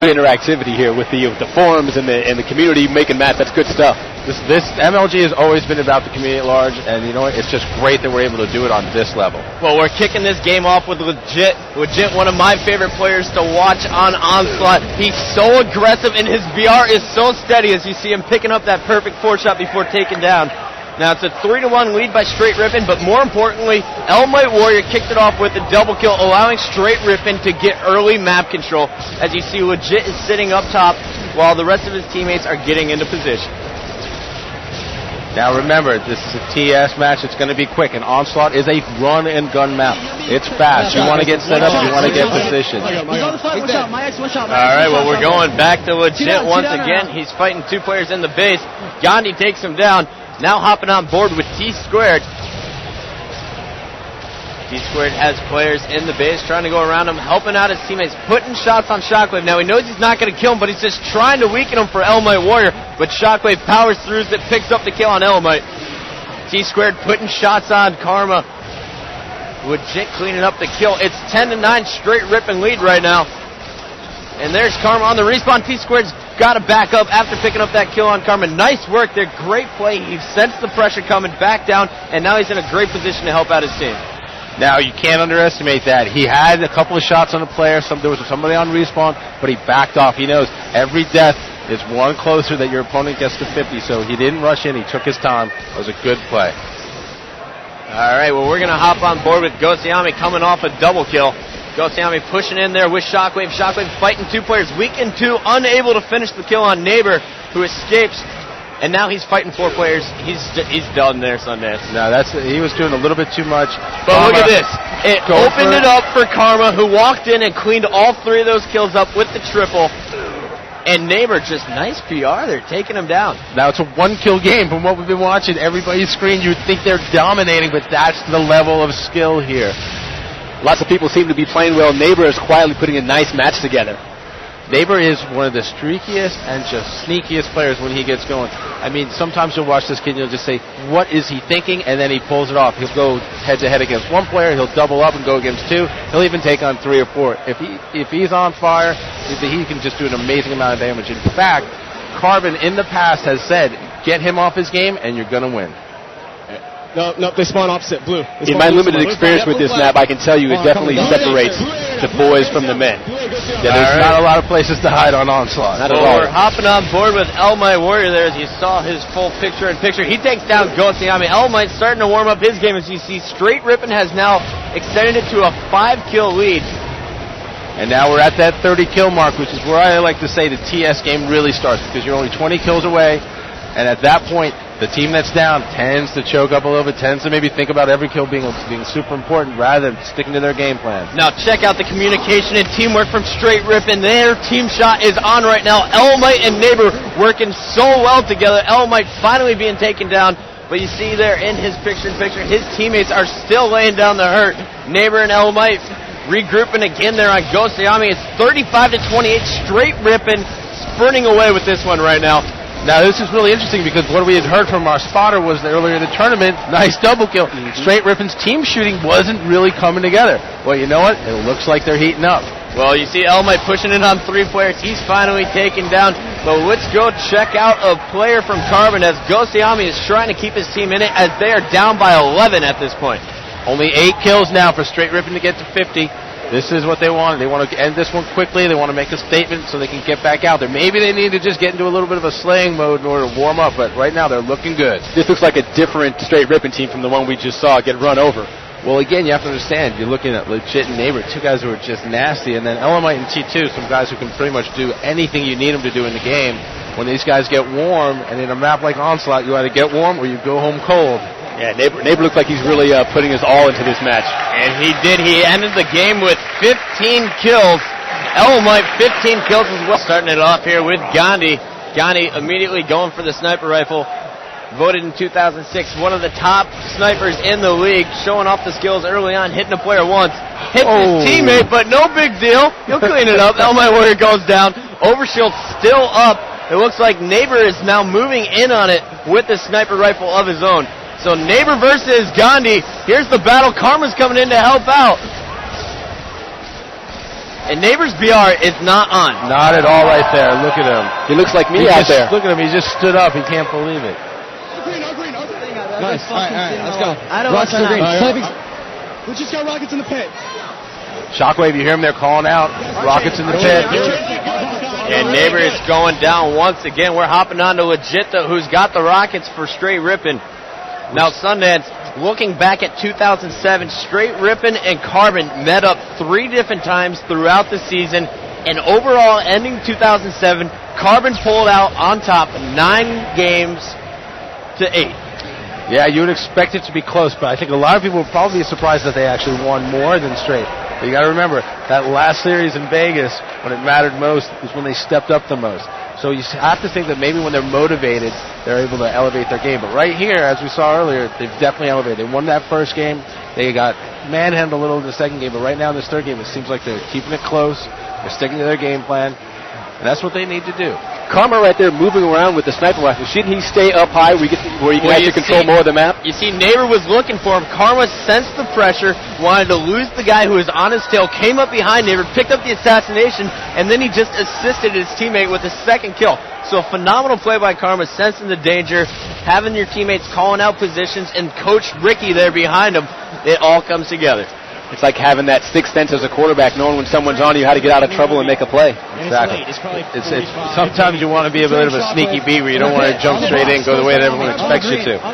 interactivity here with the forums and the community making maps. That's good stuff. This MLG has always been about the community at large, and you know what? It's just great that we're able to do it on this level. Well, we're kicking this game off with Legit, one of my favorite players to watch on Onslaught. He's so aggressive, and his VR is so steady as you see him picking up that perfect 4-shot before taking down. Now it's a 3-1 lead by Str8 Rippin, but more importantly, Might Warrior kicked it off with a double kill, allowing Str8 Rippin to get early map control. As you see, Legit is sitting up top while the rest of his teammates are getting into position. Now remember, this is a TS match. It's going to be quick, and Onslaught is a run-and-gun map. It's fast. You want to get set up. You want to get positioned. All right, well, we're going back to Legit once again. He's fighting 2 players in the base. Gandhi takes him down. Now hopping on board with T-Squared. T-Squared has players in the base trying to go around him, helping out his teammates, putting shots on Shockwave. Now he knows he's not going to kill him, but he's just trying to weaken him for Might Warrior. But Shockwave powers through it, picks up the kill on Might. T-Squared putting shots on Karma. Legit cleaning up the kill. It's 10-9, Str8 Rippin lead right now. And there's Karma on the respawn. T-Squared's got to back up after picking up that kill on Karma. Nice work there, great play. He sensed the pressure coming, back down, and now he's in a great position to help out his team. Now, you can't underestimate that. He had a couple of shots on the player. There was somebody on respawn, but he backed off. He knows every death is one closer that your opponent gets to 50, so he didn't rush in. He took his time. It was a good play. All right, well, we're going to hop on board with Gosiami coming off a double kill. Gosiami pushing in there with Shockwave. Shockwave fighting 2 players, weak in 2, unable to finish the kill on Neighbor, who escapes. And now he's fighting 4 players. He's done there, Sundance. No, he was doing a little bit too much. But look at this. It opened it up for Karma, who walked in and cleaned all 3 of those kills up with the triple. And Neighbor, just nice PR. They're taking him down. Now, it's a 1-kill game. From what we've been watching, everybody's screen, you'd think they're dominating, but that's the level of skill here. Lots of people seem to be playing well. Neighbor is quietly putting a nice match together. Neighbor is one of the streakiest and just sneakiest players when he gets going. I mean, sometimes you'll watch this kid and you'll just say, what is he thinking? And then he pulls it off. He'll go head-to-head against 1 player. He'll double up and go against 2. He'll even take on 3 or 4. If he's on fire, he can just do an amazing amount of damage. In fact, Carbon in the past has said, get him off his game and you're going to win. No, they spawn opposite, blue. In my limited experience with this map, I can tell you it definitely separates the boys from the men. Yeah, there's not a lot of places to hide on Onslaught. Not at all. We're hopping on board with Might Warrior there as you saw his full picture-in-picture. He takes down Gosiami. Might's starting to warm up his game as you see Str8 Rippin has now extended it to a 5-kill lead. And now we're at that 30-kill mark, which is where I like to say the TS game really starts, because you're only 20 kills away, and at that point, the team that's down tends to choke up a little bit, tends to maybe think about every kill being super important rather than sticking to their game plan. Now check out the communication and teamwork from Str8 Rippin. Their team shot is on right now. Might and Neighbor working so well together. Might finally being taken down, but you see there in his picture-in-picture, his teammates are still laying down the hurt. Neighbor and Might regrouping again there on Gosiami. It's 35-28. Str8 Rippin sprinting away with this one right now. Now, this is really interesting because what we had heard from our spotter was that earlier in the tournament, nice double kill. Str8 Rippin's team shooting wasn't really coming together. Well, you know what? It looks like they're heating up. Well, you see Might pushing in on 3 players. He's finally taken down. But let's go check out a player from Carbon as Gosiami is trying to keep his team in it as they are down by 11 at this point. Only 8 kills now for Str8 Rippin to get to 50. This is what they want. They want to end this one quickly. They want to make a statement so they can get back out there. Maybe they need to just get into a little bit of a slaying mode in order to warm up, but right now they're looking good. This looks like a different Str8 Rippin team from the one we just saw get run over. Well, again, you have to understand, you're looking at Legit and Neighbor, 2 guys who are just nasty, and then Might and T2, some guys who can pretty much do anything you need them to do in the game. When these guys get warm, and in a map like Onslaught, you either get warm or you go home cold. Yeah, Neighbor looks like he's really putting his all into this match. And he did. He ended the game with 15 kills. Might 15 kills as well. Starting it off here with Gandhi. Gandhi immediately going for the sniper rifle. Voted in 2006 one of the top snipers in the league. Showing off the skills early on. Hitting a player once. Hit his teammate, but no big deal. He'll clean it up. Might Warrior goes down. Overshield still up. It looks like Neighbor is now moving in on it with the sniper rifle of his own. So Neighbor versus Gandhi. Here's the battle. Karma's coming in to help out. And Neighbor's BR is not on. Not at all right there. Look at him. He looks like me out there. Look at him. He just stood up. He can't believe it. Nice. All right, let's go. I don't want to. We just got rockets in the pit. Shockwave, you hear him? They're calling out. Rockets in the pit. And Neighbor is going down once again. We're hopping on to Legitto, who's got the rockets for Str8 Rippin. Now, Sundance, looking back at 2007, Str8 Rippin and Carbon met up 3 different times throughout the season. And overall, ending 2007, Carbon pulled out on top 9 games to 8. Yeah, you would expect it to be close, but I think a lot of people would probably be surprised that they actually won more than Str8. But you got to remember, that last series in Vegas, when it mattered most, is when they stepped up the most. So you have to think that maybe when they're motivated, they're able to elevate their game. But right here, as we saw earlier, they've definitely elevated. They won that first game. They got manhandled a little in the second game, but right now in this third game, it seems like they're keeping it close. They're sticking to their game plan, and that's what they need to do. Karma right there moving around with the sniper rifle. Shouldn't he stay up high where you can actually control more of the map? You see, Neighbor was looking for him. Karma sensed the pressure, wanted to lose the guy who was on his tail, came up behind Neighbor, picked up the assassination, and then he just assisted his teammate with a second kill. So a phenomenal play by Karma, sensing the danger, having your teammates calling out positions, and Coach Ricky there behind him. It all comes together. It's like having that sixth sense as a quarterback, knowing when someone's on you how to get out of trouble and make a play. Exactly. It's sometimes you want to be a bit of a sneaky beat where you don't want to jump straight in, go the way that everyone expects you to. All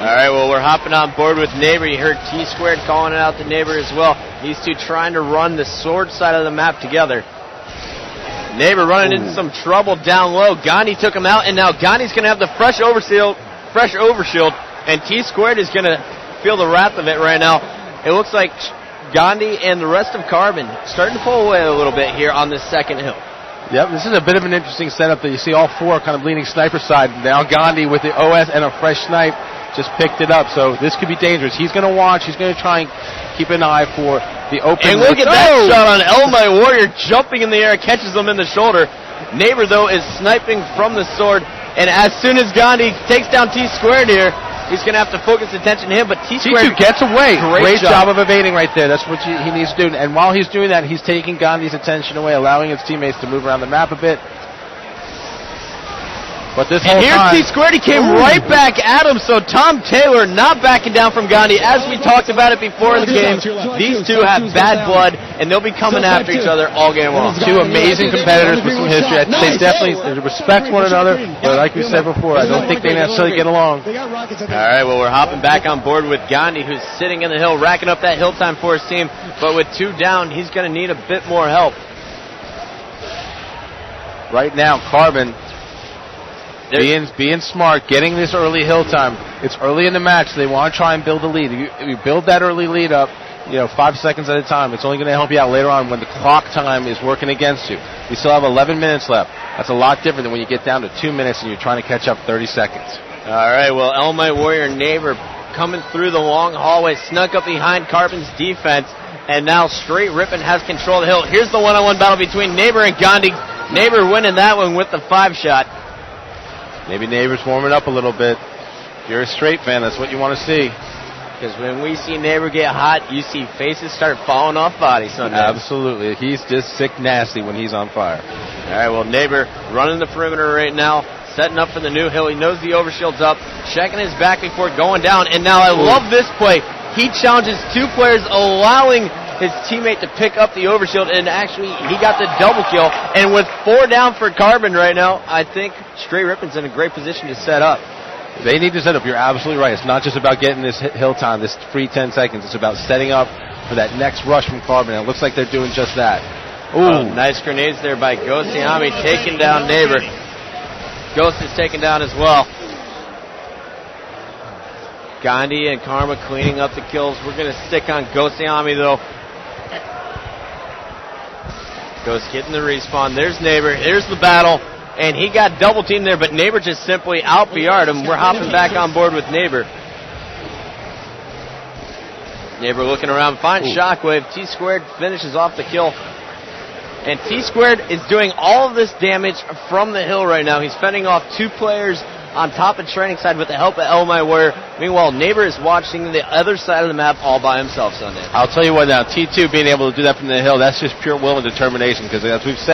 right, well, we're hopping on board with Neighbor. You heard T-Squared calling it out to Neighbor as well. These two trying to run the sword side of the map together. Neighbor running into some trouble down low. Gandhi took him out, and now Gandhi's going to have the fresh overshield, and T-Squared is going to feel the wrath of it right now. It looks like Gandhi and the rest of Carbon starting to pull away a little bit here on this second hill. Yep, this is a bit of an interesting setup that you see all 4 kind of leaning sniper side. Now Gandhi with the OS and a fresh snipe just picked it up, so this could be dangerous. He's going to watch. He's going to try and keep an eye for the open. And look at that shot on Elmite Warrior jumping in the air, catches him in the shoulder. Neighbor, though, is sniping from the sword, and as soon as Gandhi takes down T-Squared here, he's going to have to focus attention to him, but T-Squared gets away. Great job of evading right there. That's what he needs to do. And while he's doing that, he's taking Gandhi's attention away, allowing his teammates to move around the map a bit. But this whole here's time, T-Squared. He came right back at him, so Tom Taylor not backing down from Gandhi. As we talked about it before in the game, these two have bad blood, and they'll be coming after each other all game long. 2 amazing competitors with some history. They definitely respect one another, but like we said before, I don't think they necessarily get along. All right, well, we're hopping back on board with Gandhi, who's sitting in the hill, racking up that hill time for his team, but with 2 down, he's going to need a bit more help. Right now, Carbon being smart, getting this early hill time. It's early in the match, so they want to try and build a lead. If you build that early lead up, 5 seconds at a time, it's only going to help you out later on when the clock time is working against you. You still have 11 minutes left. That's a lot different than when you get down to 2 minutes and you're trying to catch up 30 seconds. All right, well, Elmite Warrior Neighbor coming through the long hallway, snuck up behind Carbon's defense, and now Str8 Rippin has control of the hill. Here's the one-on-one battle between Neighbor and Gandhi. Neighbor winning that one with the 5-shot. Maybe Neighbor's warming up a little bit. If you're a Str8 fan, that's what you want to see. Because when we see Neighbor get hot, you see faces start falling off bodies sometimes. Absolutely. He's just sick nasty when he's on fire. All right, well, Neighbor running the perimeter right now, setting up for the new hill. He knows the overshield's up, checking his back before going down. And now I love this play. He challenges 2 players, allowing his teammate to pick up the overshield, and actually he got the double kill. And with 4 down for Carbon right now, I think Str8 Rippin's in a great position to set up. They need to set up. You're absolutely right. It's not just about getting this hill time, this free 10 seconds. It's about setting up for that next rush from Carbon. And it looks like they're doing just that. Ooh, nice grenades there by Ghostiami, taking down Neighbor. Ghost is taken down as well. Gandhi and Karma cleaning up the kills. We're going to stick on Ghostiami, though. Ghost getting the respawn. There's Neighbor. Here's the battle. And he got double teamed there, but Neighbor just simply out-BR'd him. We're hopping back on board with Neighbor. Neighbor looking around, finds Shockwave. T-Squared finishes off the kill. And T-Squared is doing all of this damage from the hill right now. He's fending off 2 players on top of training side with the help of El My Warrior. Meanwhile, Neighbor is watching the other side of the map all by himself Sunday. I'll tell you what now, T2 being able to do that from the hill, that's just pure will and determination, because as we've said,